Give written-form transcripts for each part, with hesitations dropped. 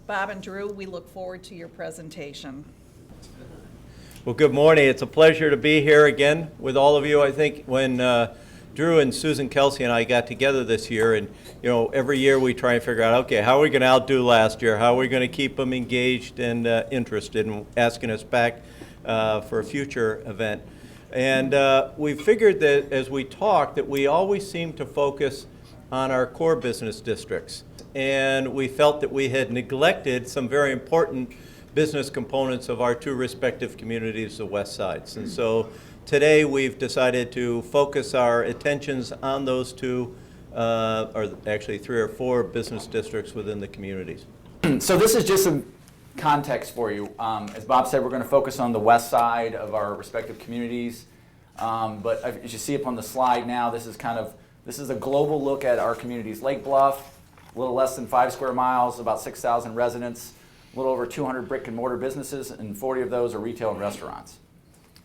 Bob and Drew, we look forward to your presentation. Well, good morning. It's a pleasure to be here again with all of you. I think when Drew and Susan Kelsey and I got together this year, and every year we try and figure out, okay, how are we going to outdo last year? How are we going to keep them engaged and interested in asking us back for a future event? And we figured that as we talked that we always seem to focus on our core business districts. And we felt that we had neglected some very important business components of our two respective communities, the West Sides. And so today we've decided to focus our attentions on those two, or actually 3 or 4 business districts within the communities. So this is just some context for you. As Bob said, we're going to focus on the west side of our respective communities. But as you see up on the slide now, this is a global look at our communities. Lake Bluff, a little less than 5 square miles, about 6,000 residents, a little over 200 brick and mortar businesses, and 40 of those are retail and restaurants.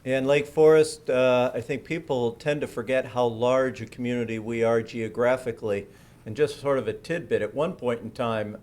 And Lake Forest, I think people tend to forget how large a community we are geographically. And just sort of a tidbit, at one point in time,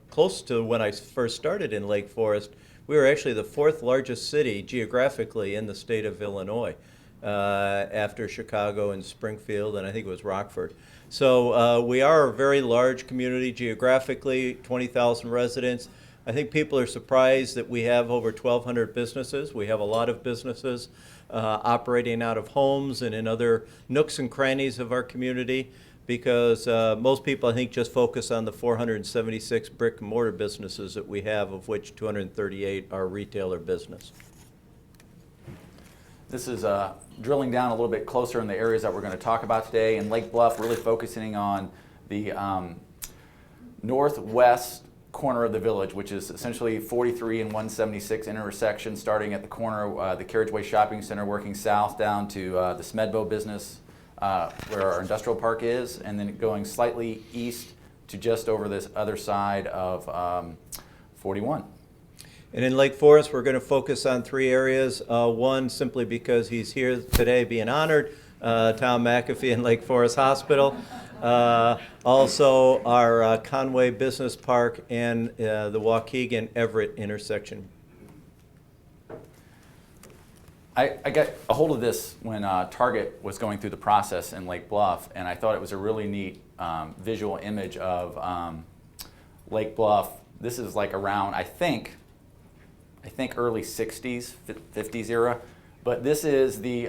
close to when I first started in Lake Forest, we were actually the 4th largest city geographically in the state of Illinois, after Chicago and Springfield, and I think it was Rockford. So we are a very large community geographically, 20,000 residents. I think people are surprised that we have over 1,200 businesses. We have a lot of businesses operating out of homes and in other nooks and crannies of our community, because most people, I think, just focus on the 476 brick and mortar businesses that we have, of which 238 are retailer business. This is drilling down a little bit closer in the areas that we're going to talk about today. In Lake Bluff, really focusing on the northwest corner of the village, which is essentially 43 and 176 intersection, starting at the corner of the Carriageway Shopping Center, working south down to the Smedbo business, where our industrial park is, and then going slightly east to just over this other side of 41. And in Lake Forest, we're going to focus on 3 areas. One, simply because he's here today being honored, Tom McAfee in Lake Forest Hospital. Also, our Conway Business Park and the Waukegan-Everett intersection. I got a hold of this when Target was going through the process in Lake Bluff, and I thought it was a really neat visual image of Lake Bluff. This is like around, I think early 60s, 50s era, but this is the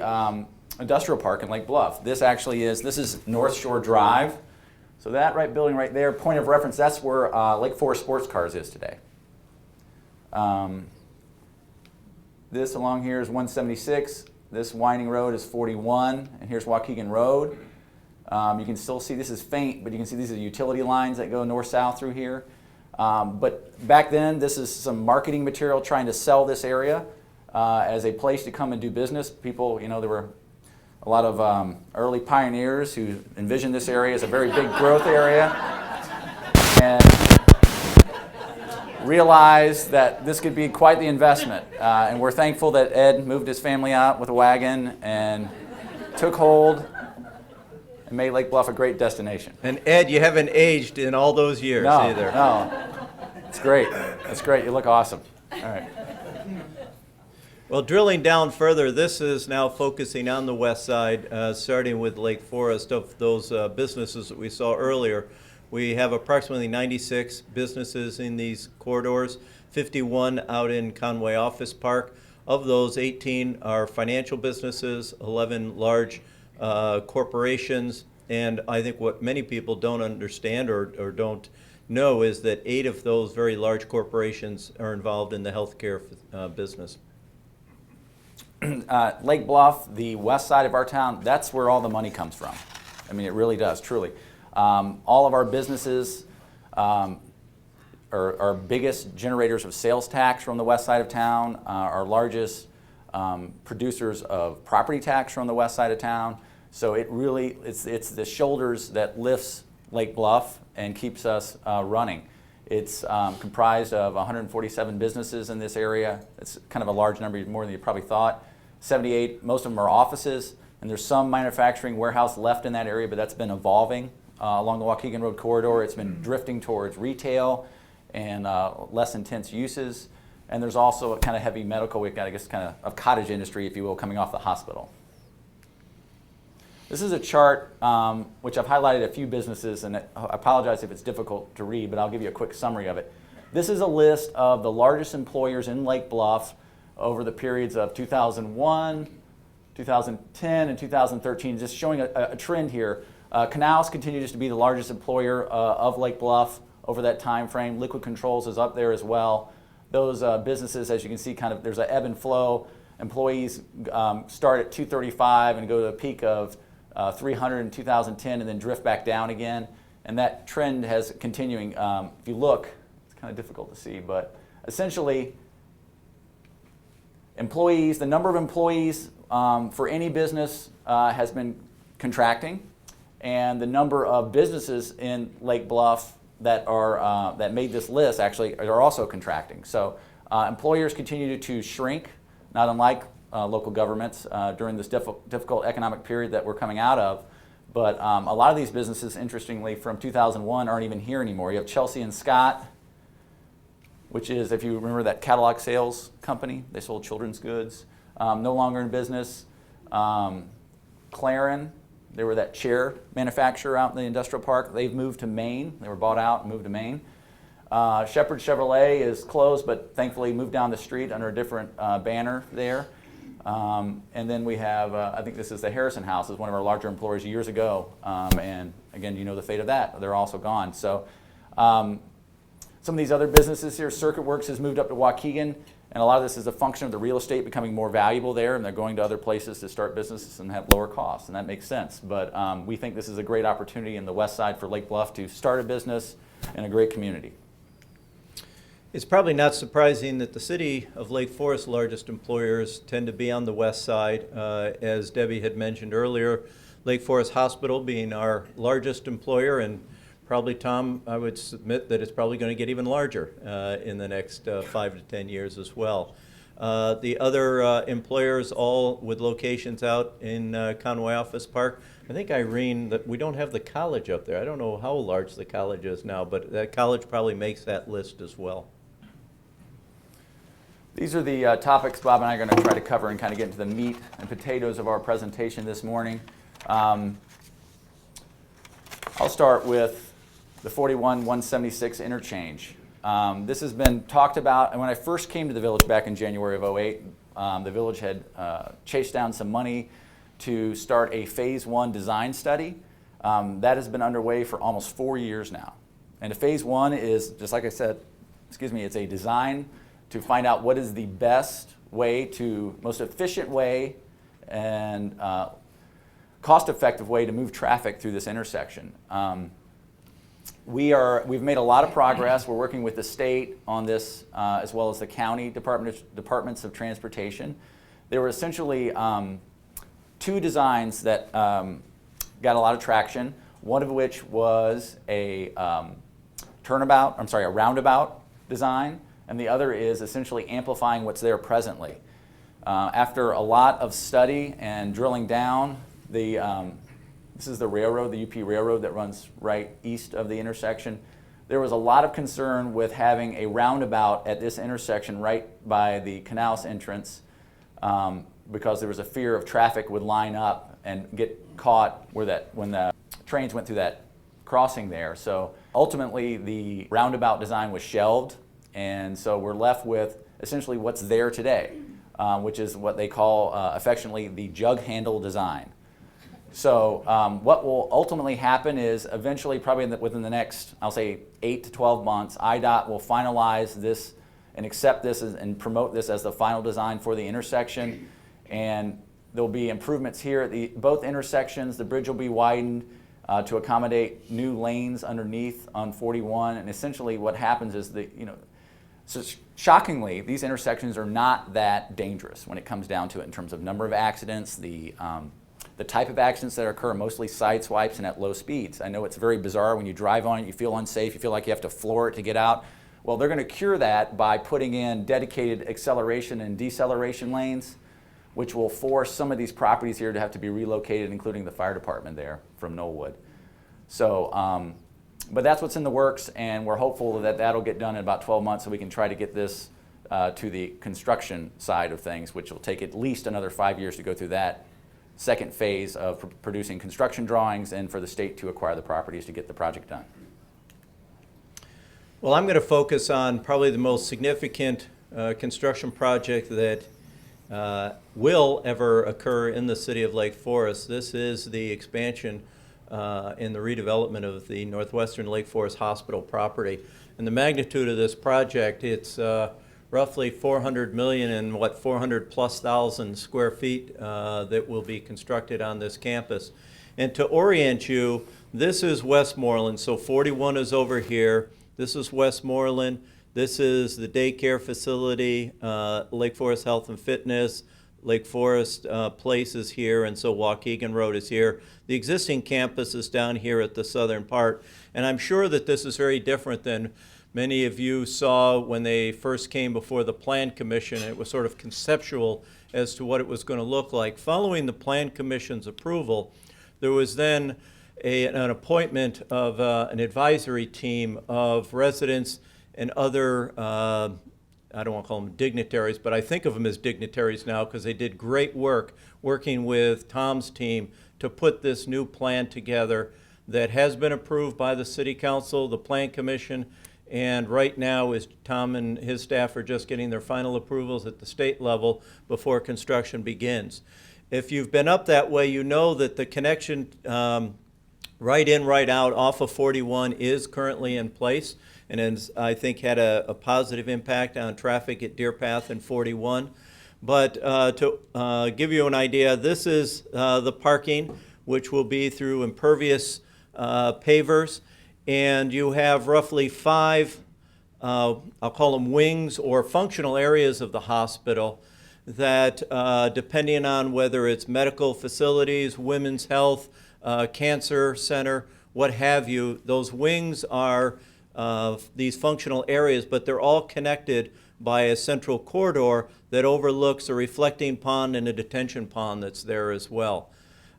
industrial park in Lake Bluff. This is North Shore Drive. So that building right there, point of reference, that's where Lake Forest Sports Cars is today. This along here is 176. This winding road is 41, and here's Waukegan Road. You can still see, this is faint, but you can see these are the utility lines that go north-south through here. But back then, this is some marketing material trying to sell this area as a place to come and do business. People, there were a lot of early pioneers who envisioned this area as a very big growth area and realized that this could be quite the investment. And we're thankful that Ed moved his family out with a wagon and took hold and made Lake Bluff a great destination. And Ed, you haven't aged in all those years either. No, it's great. It's great. You look awesome. All right. Well, drilling down further, this is now focusing on the west side, starting with Lake Forest. Of those businesses that we saw earlier, we have approximately 96 businesses in these corridors, 51 out in Conway Office Park. Of those, 18 are financial businesses, 11 large corporations, and I think what many people don't understand or don't know is that 8 of those very large corporations are involved in the healthcare business. Lake Bluff, the west side of our town, that's where all the money comes from. I mean, it really does, truly. All of our businesses are our biggest generators of sales tax from the west side of town, our largest producers of property tax from the west side of town. So it's the shoulders that lifts Lake Bluff and keeps us running. It's comprised of 147 businesses in this area. It's kind of a large number, more than you probably thought. 78, most of them are offices, and there's some manufacturing warehouse left in that area, but that's been evolving along the Waukegan Road corridor. It's been drifting towards retail and less intense uses. And there's also a kind of heavy medical, we've got, I guess, kind of cottage industry, if you will, coming off the hospital. This is a chart which I've highlighted a few businesses, and I apologize if it's difficult to read, but I'll give you a quick summary of it. This is a list of the largest employers in Lake Bluff over the periods of 2001, 2010, and 2013, just showing a trend here. Canals continues to be the largest employer of Lake Bluff over that time frame. Liquid Controls is up there as well. Those businesses, as you can see, kind of there's an ebb and flow. Employees start at 235 and go to a peak of 300 in 2010 and then drift back down again. And that trend has continuing. If you look, it's kind of difficult to see, but essentially employees, the number of employees for any business has been contracting, and the number of businesses in Lake Bluff that are that made this list actually are also contracting. So employers continue to shrink, not unlike local governments during this difficult economic period that we're coming out of. But a lot of these businesses, interestingly, from 2001 aren't even here anymore. You have Chelsea and Scott, which is, if you remember, that catalog sales company. They sold children's goods. No longer in business. Clarin, they were that chair manufacturer out in the industrial park. They've moved to Maine. They were bought out and moved to Maine. Shepherd Chevrolet is closed, but thankfully moved down the street under a different banner there. And then we have, I think this is the Harrison House, is one of our larger employers years ago. And again, you know the fate of that. They're also gone. So some of these other businesses here, Circuit Works has moved up to Waukegan. And a lot of this is a function of the real estate becoming more valuable there, and they're going to other places to start businesses and have lower costs, and that makes sense. But we think this is a great opportunity in the west side for Lake Bluff to start a business in a great community. It's probably not surprising that the city of Lake Forest's largest employers tend to be on the west side. As Debbie had mentioned earlier, Lake Forest Hospital being our largest employer, and probably, Tom, I would submit that it's probably going to get even larger in the next 5 to 10 years as well. The other employers, all with locations out in Conway Office Park. I think, Irene, that we don't have the college up there. I don't know how large the college is now, but that college probably makes that list as well. These are the topics Bob and I are going to try to cover and kind of get into the meat and potatoes of our presentation this morning. I'll start with the 41-176 interchange. This has been talked about, and when I first came to the village back in January of 2008, the village had chased down some money to start a phase 1 design study. That has been underway for almost 4 years now. And a phase 1 is, just like I said, it's a design to find out what is the best way most efficient way and cost-effective way to move traffic through this intersection. We've made a lot of progress. We're working with the state on this, as well as the county departments of transportation. There were essentially 2 designs that got a lot of traction. One of which was a roundabout design, and the other is essentially amplifying what's there presently. After a lot of study and drilling down, this is the railroad, the UP Railroad that runs right east of the intersection. There was a lot of concern with having a roundabout at this intersection right by the canals entrance because there was a fear of traffic would line up and get caught when the trains went through that crossing there. So ultimately the roundabout design was shelved, and so we're left with essentially what's there today, which is what they call affectionately the jug handle design. So what will ultimately happen is eventually, probably within the next, I'll say 8 to 12 months, IDOT will finalize this and accept this and promote this as the final design for the intersection. And there'll be improvements here at both intersections. The bridge will be widened to accommodate new lanes underneath on 41. And essentially what happens is so shockingly, these intersections are not that dangerous when it comes down to it in terms of number of accidents, the type of accidents that occur, mostly side swipes and at low speeds. I know it's very bizarre when you drive on it, you feel unsafe, you feel like you have to floor it to get out. Well, they're going to cure that by putting in dedicated acceleration and deceleration lanes, which will force some of these properties here to have to be relocated, including the fire department there from Knollwood. So But that's what's in the works, and we're hopeful that that'll get done in about 12 months so we can try to get this to the construction side of things, which will take at least another 5 years to go through that second phase of producing construction drawings and for the state to acquire the properties to get the project done. Well, I'm going to focus on probably the most significant construction project that will ever occur in the city of Lake Forest. This is the expansion in the redevelopment of the Northwestern Lake Forest Hospital property. And the magnitude of this project, it's roughly 400 million and 400,000+ square feet that will be constructed on this campus. And to orient you, this is Westmoreland, so 41 is over here. This is Westmoreland. This is the daycare facility, Lake Forest Health and Fitness, Lake Forest Place is here, and so Waukegan Road is here. The existing campus is down here at the southern part, and I'm sure that this is very different than many of you saw when they first came before the Plan Commission. It was sort of conceptual as to what it was going to look like. Following the Plan Commission's approval, there was then an appointment of an advisory team of residents and other, I don't want to call them dignitaries, but I think of them as dignitaries now because they did great work working with Tom's team to put this new plan together that has been approved by the City Council, the Plan Commission, and right now is Tom and his staff are just getting their final approvals at the state level before construction begins. If you've been up that way, you know that the connection right in, right out off of 41 is currently in place, and has, I think, had a positive impact on traffic at Deer Path and 41. But to give you an idea, this is the parking, which will be through impervious pavers, and you have roughly 5, I'll call them wings or functional areas of the hospital that, depending on whether it's medical facilities, women's health, cancer center, what have you, those wings are these functional areas, but they're all connected by a central corridor that overlooks a reflecting pond and a detention pond that's there as well.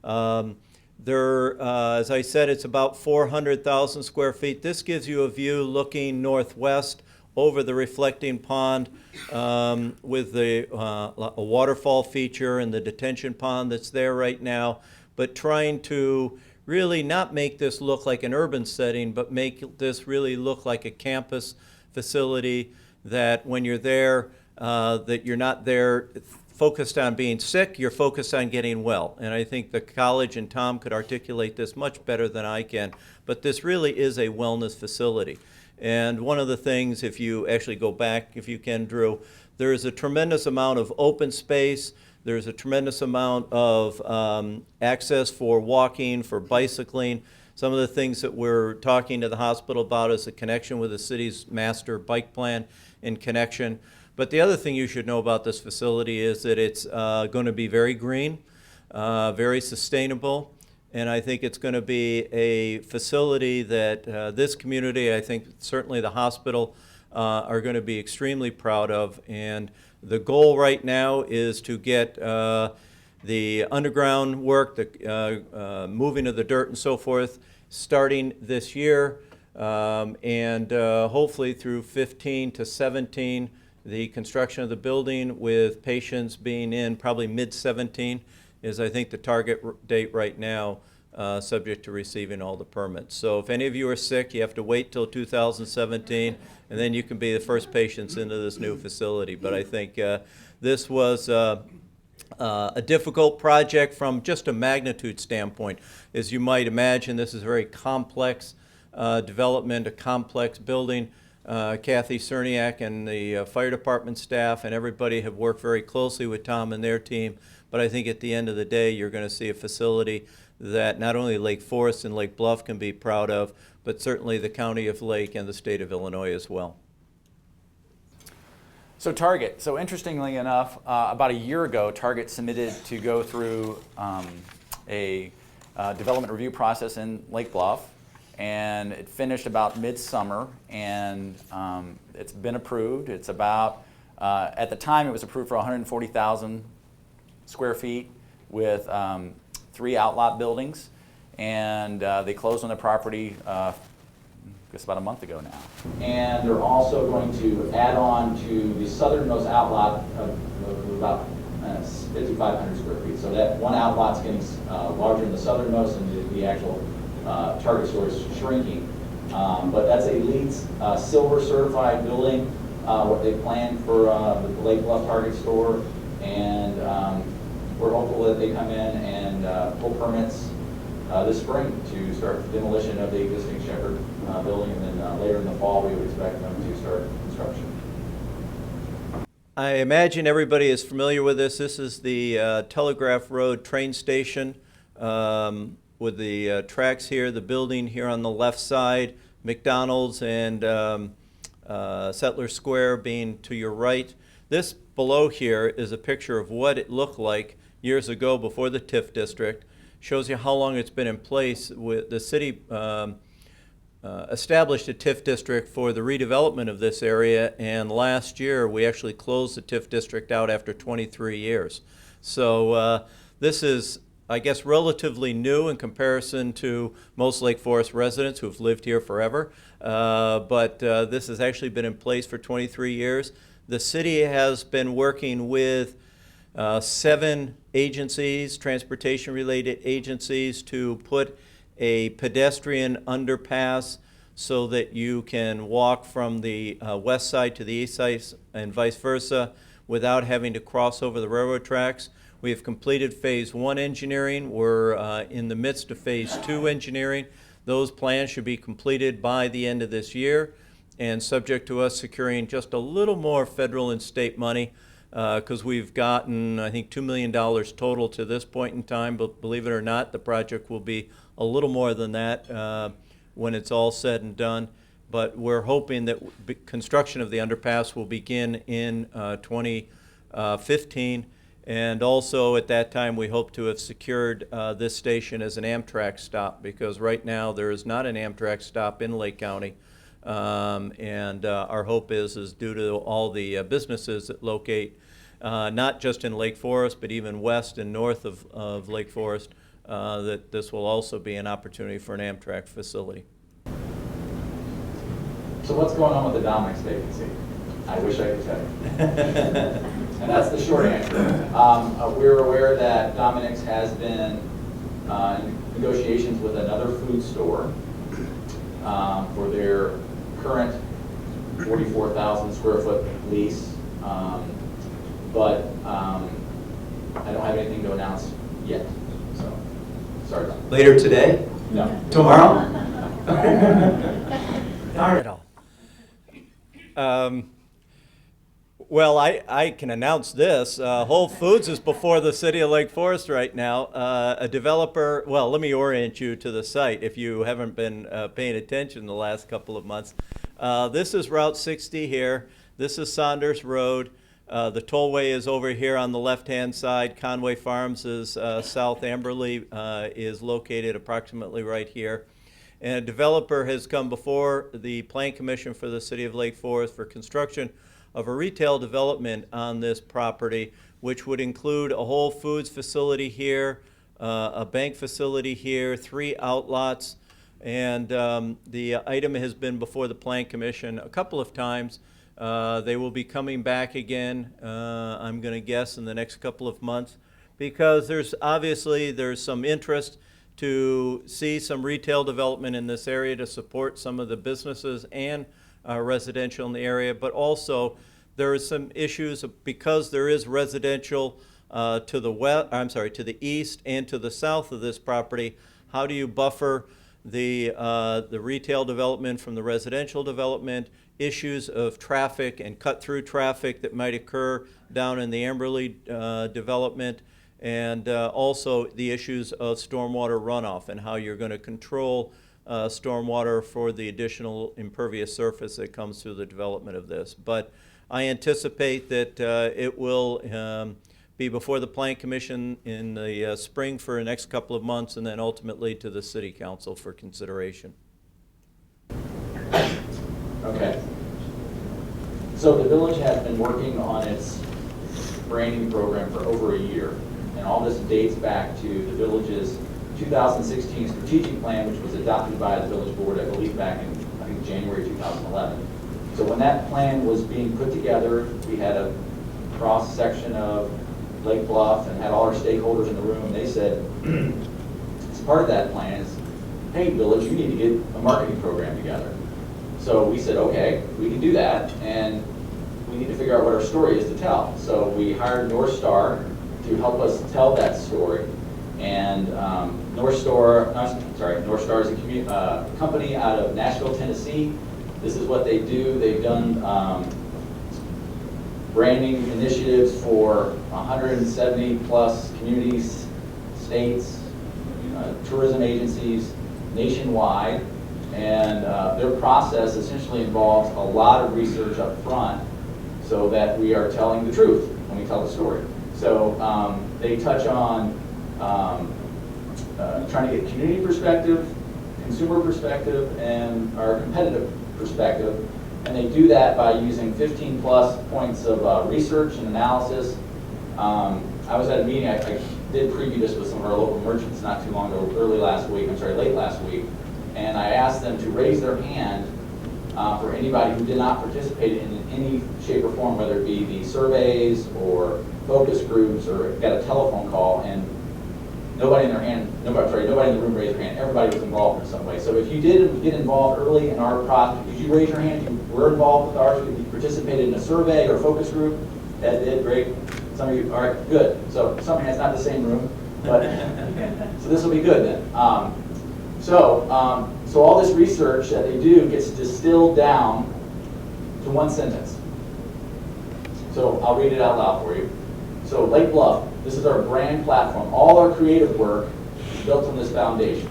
As I said, it's about 400,000 square feet. This gives you a view looking northwest over the reflecting pond with a waterfall feature and the detention pond that's there right now, but trying to really not make this look like an urban setting, but make this really look like a campus facility that when you're there, that you're not there focused on being sick, you're focused on getting well. And I think the college and Tom could articulate this much better than I can, but this really is a wellness facility. And one of the things, if you actually go back, if you can, Drew, there is a tremendous amount of open space. There's a tremendous amount of access for walking, for bicycling. Some of the things that we're talking to the hospital about is a connection with the city's master bike plan in connection. But the other thing you should know about this facility is that it's going to be very green, very sustainable, and I think it's going to be a facility that this community, I think certainly the hospital, are going to be extremely proud of. And the goal right now is to get the underground work, the moving of the dirt and so forth, starting this year, and hopefully through 15 to 17, the construction of the building with patients being in probably mid-17 is, I think, the target date right now, subject to receiving all the permits. So if any of you are sick, you have to wait till 2017, and then you can be the first patients into this new facility. But I think this was a difficult project from just a magnitude standpoint. As you might imagine, this is a very complex development, a complex building. Kathy Cerniak and the fire department staff and everybody have worked very closely with Tom and their team. But I think at the end of the day, you're going to see a facility that not only Lake Forest and Lake Bluff can be proud of, but certainly the county of Lake and the state of Illinois as well. So Target, so interestingly enough, about a year ago, Target submitted to go through a development review process in Lake Bluff, and it finished about midsummer, and it's been approved. It's about, at the time it was approved for 140,000 square feet with 3 outlot buildings, and they closed on the property guess about a month ago now. And they're also going to add on to the southernmost outlot of about 5,500 square feet. So that one outlot's getting larger in the southernmost, and the actual Target store is shrinking. But that's a LEED Silver certified building, what they planned for the Lake Bluff Target store. And we're hopeful that they come in and pull permits this spring to start demolition of the existing Shepherd building, and then later in the fall we would expect them to start construction. I imagine everybody is familiar with this. This is the Telegraph Road train station with the tracks here, the building here on the left side, McDonald's and Settler Square being to your right. This below here is a picture of what it looked like years ago before the TIF district. Shows you how long it's been in place. With the city established a TIF district for the redevelopment of this area, and last year we actually closed the TIF district out after 23 years. So this is, I guess, relatively new in comparison to most Lake Forest residents who've lived here forever, but this has actually been in place for 23 years. The city has been working with 7 agencies, transportation-related agencies, to put a pedestrian underpass so that you can walk from the west side to the east side and vice versa without having to cross over the railroad tracks. We have completed phase 1 engineering. We're in the midst of phase 2 engineering. Those plans should be completed by the end of this year, and subject to us securing just a little more federal and state money, because we've gotten, I think, $2 million total to this point in time, but believe it or not, the project will be a little more than that when it's all said and done. But we're hoping that construction of the underpass will begin in 2015, and also at that time we hope to have secured this station as an Amtrak stop, because right now there is not an Amtrak stop in Lake County. And our hope is due to all the businesses that locate not just in Lake Forest, but even west and north of Lake Forest, that this will also be an opportunity for an Amtrak facility. So what's going on with the Dominic's vacancy? I wish I could tell you. And that's the short answer. We're aware that Dominic's has been in negotiations with another food store for their current 44,000 square foot lease, but I don't have anything to announce yet, so sorry. Later today? No. Tomorrow? Darn it all. Well, I can announce this. Whole Foods is before the city of Lake Forest right now. A developer, well, let me orient you to the site if you haven't been paying attention the last couple of months. This is Route 60 here. This is Saunders Road. The tollway is over here on the left-hand side. Conway Farms is South Amberley is located approximately right here. And a developer has come before the Plan Commission for the city of Lake Forest for construction of a retail development on this property, which would include a Whole Foods facility here, a bank facility here, 3 outlots, and the item has been before the Plan Commission a couple of times. They will be coming back again, I'm going to guess, in the next couple of months, because there's some interest to see some retail development in this area to support some of the businesses and residential in the area, but also there is some issues because there is residential to the east and to the south of this property. How do you buffer the retail development from the residential development? Issues of traffic and cut-through traffic that might occur down in the Amberley development, and also the issues of stormwater runoff and how you're going to control stormwater for the additional impervious surface that comes through the development of this. But I anticipate that it will be before the Plan Commission in the spring for the next couple of months, and then ultimately to the City Council for consideration. Okay. So the village has been working on its branding program for over a year, and all this dates back to the village's 2016 strategic plan, which was adopted by the village board, I believe, back in January 2011. So when that plan was being put together, we had a cross-section of Lake Bluff and had all our stakeholders in the room. They said, as part of that plan is, hey, Village, you need to get a marketing program together. So we said, okay, we can do that, and we need to figure out what our story is to tell. So we hired North Star to help us tell that story. And North Star is a company out of Nashville, Tennessee. This is what they do. They've done branding initiatives for 170 plus communities, states, tourism agencies nationwide. And their process essentially involves a lot of research up front so that we are telling the truth when we tell the story. So they touch on trying to get community perspective, consumer perspective, and our competitive perspective. And they do that by using 15 plus points of research and analysis. I was at a meeting, I did preview this with some of our local merchants not too long ago, late last week. And I asked them to raise their hand for anybody who did not participate in any shape or form, whether it be the surveys or focus groups or got a telephone call, and nobody in the room raised their hand. Everybody was involved in some way. So if you did get involved early in our process, did you raise your hand? You were involved with ours, you participated in a survey or focus group? Ed did, great. Some of you, all right, good. So some hands, not the same room, but so this will be good then. So all this research that they do gets distilled down to one sentence. So I'll read it out loud for you. So Lake Bluff, this is our brand platform. All our creative work is built on this foundation.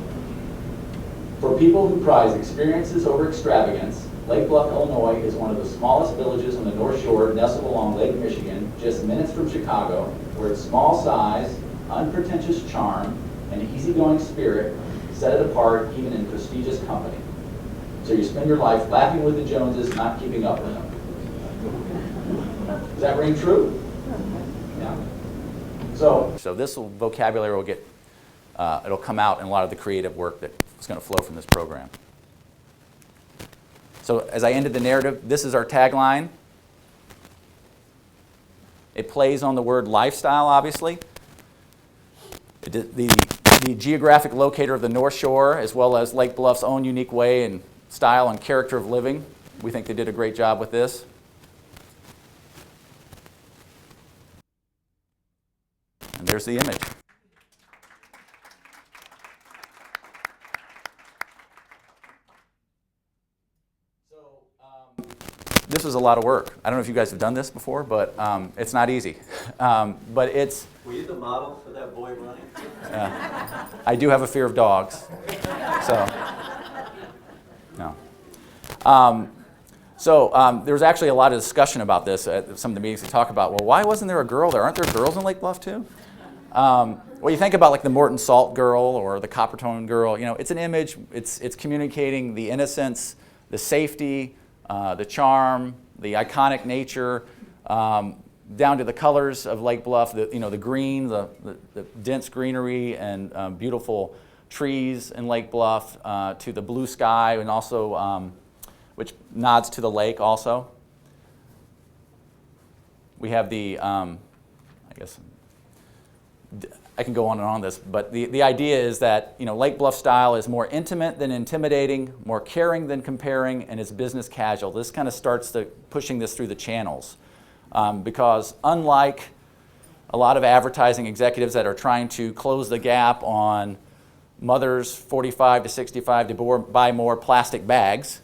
For people who prize experiences over extravagance, Lake Bluff, Illinois is one of the smallest villages on the North Shore, nestled along Lake Michigan, just minutes from Chicago, where its small size, unpretentious charm, and easygoing spirit set it apart even in prestigious company. So you spend your life laughing with the Joneses, not keeping up with them. Does that ring true? Yeah. So this vocabulary will get, it'll come out in a lot of the creative work that is going to flow from this program. So as I ended the narrative, this is our tagline. It plays on the word lifestyle, obviously. The geographic locator of the North Shore, as well as Lake Bluff's own unique way and style and character of living. We think they did a great job with this. And there's the image. This was a lot of work. I don't know if you guys have done this before, but it's not easy. But it's... Were you the model for that boy running? I do have a fear of dogs. So, no. There was actually a lot of discussion about this at some of the meetings to talk about, well, why wasn't there a girl there? Aren't there girls in Lake Bluff too? Well, you think about like the Morton Salt girl or the Coppertone girl, it's an image, it's communicating the innocence, the safety, the charm, the iconic nature, down to the colors of Lake Bluff, the green, the dense greenery and beautiful trees in Lake Bluff, to the blue sky, and also, which nods to the lake also. We have the, I guess, I can go on and on this, but the idea is that Lake Bluff style is more intimate than intimidating, more caring than comparing, and it's business casual. This kind of starts pushing this through the channels. Because unlike a lot of advertising executives that are trying to close the gap on mothers 45 to 65 to buy more plastic bags,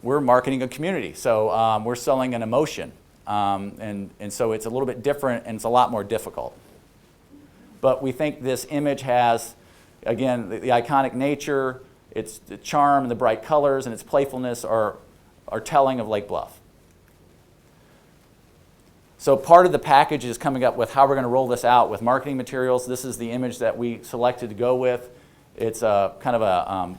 we're marketing a community. So we're selling an emotion. And so it's a little bit different and it's a lot more difficult. But we think this image has, again, the iconic nature, its the charm and the bright colors and its playfulness are telling of Lake Bluff. So part of the package is coming up with how we're going to roll this out with marketing materials. This is the image that we selected to go with. It's a kind of a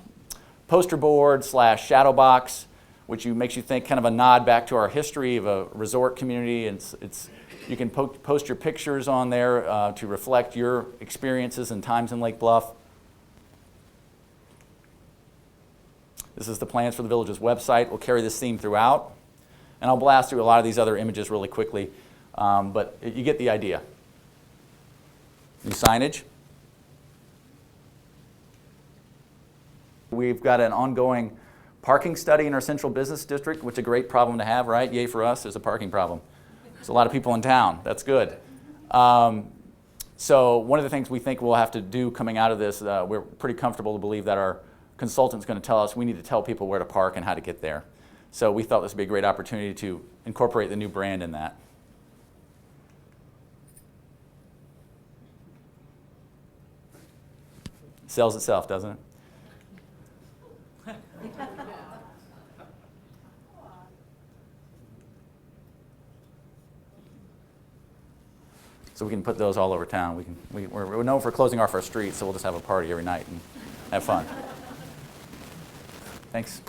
poster board / shadow box, which makes you think kind of a nod back to our history of a resort community. And you can post your pictures on there to reflect your experiences and times in Lake Bluff. This is the plans for the village's website. We'll carry this theme throughout. And I'll blast through a lot of these other images really quickly, but you get the idea. New signage. We've got an ongoing parking study in our central business district, which is a great problem to have, right? Yay for us, there's a parking problem. There's a lot of people in town. That's good. So one of the things we think we'll have to do coming out of this, we're pretty comfortable to believe that our consultant's going to tell us we need to tell people where to park and how to get there. So we thought this would be a great opportunity to incorporate the new brand in that. Sells itself, doesn't it? So we can put those all over town. We're known for closing off our streets, so we'll just have a party every night and have fun. Thanks.